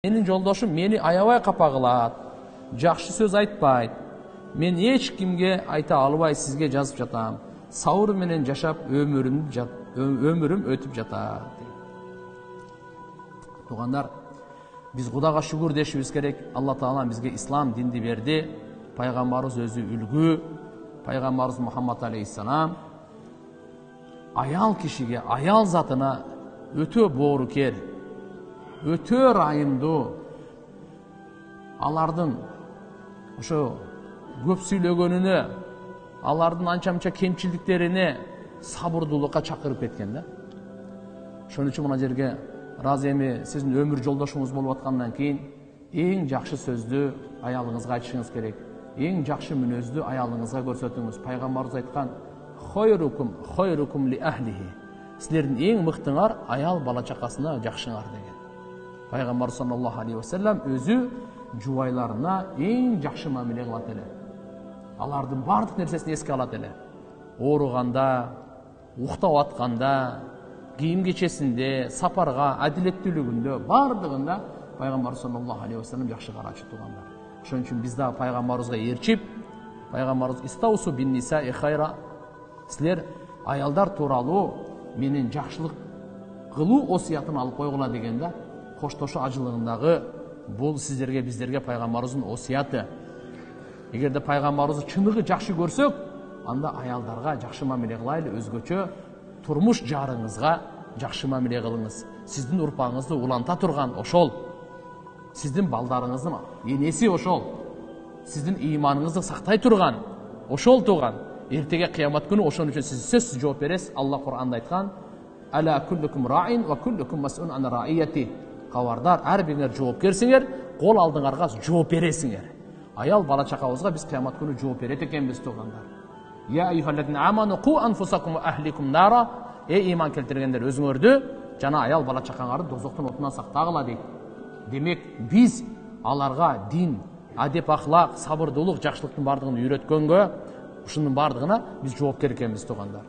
Менин жолдошум мени аябай капа кылат, жакшы сөз айтпайт. Мен эч кимге айта албай сизге жазып жатам. Сабыр менен жашап өмүрүм өтүп жатат. Тугандар, биз Кудайга шүгүр дешибиз керек. Алла Таала бизге ислам динди берди. Пайгамбарыбыз өзү үлгү. Пайгамбарыбыз Мухаммад алейхиссалам аял кишиге, аял затына өтө боорукер, өтө ырайымдуу, алардын ошо көп сүйлөгөнүнө, алардын анча-мынча кемчилдиктерине сабырдуулукка чакырып кеткен да. Ошон үчүн мына жерге разы эми сиздин өмүр жолдошуңуз болуп аткандан кийин эң жакшы сөздү аялыңызга айтышыңыз керек. Эң жакшы мүнөздү аялыңызга көрсөтүңүз. Пайгамбарыбыз айткан: "Хойрукум ли ахлихи". Силердин эң мыктыңар аял бала чакасына жакшыңар деген. Пайгамбар саллаллаху алейхи ва саллям өзү жубайларына эң жакшы мамиле кылат эле. Алардын бардык нерсесин эске алат эле. Ооруганда, уктап атканда, кийим кечесинде, сапарга, адилеттүүлүгүндө, бардыгында Пайгамбар саллаллаху алейхи ва саллям жакшы карачы тугандар. Ошон үчүн биз да пайгамбарыбызга эрчип, пайгамбарыбыз "Истаусу бин нисаи хайра", силер аялдар тууралуу менин жакшылык кылуу осуятын алып койгула дегенде, коштошуу ажылыгындагы бул сиздерге, биздерге пайгамбарыбыздын осуяты. Эгерде пайгамбарыбызды чыныгы жакшы көрсөк, анда аялдарга жакшы мамиле кылайлы, өзгөчө турмуш жарыңызга жакшы мамиле кылыңыз. Сиздин урпаңызды уланта турган ошол. Сиздин балдарыңыздын энеси ошол. Сиздин ыйманыңызды сактай турган ошол туган. Эртеге кыямат күнү ошон үчүн сиз сөзсүз жооп бересиз. Алла Кур'анда айткан: "Ала куллукум раин ва куллукум мас'ун ан раияти". Кабардар, ар бириңер жоопкерсиңер, кол алдыңарга жооп бересиңер. Аял бала чакабызга биз кыямат күнү жооп берет экенбиз тугандар. Я айюхаллазина аману қу анфусакум ва ахликум нара. Иман келтиргендер, өзүңөрдү жана аял бала чакаңарды дозоктун отунан сактагыла дейт. Демек биз аларга дин, адеп, ахлак, сабырдуулук, жакшылыктын бардыгын үйрөткөнгө, ушунун бардыгына биз жоопкер экенбиз тугандар.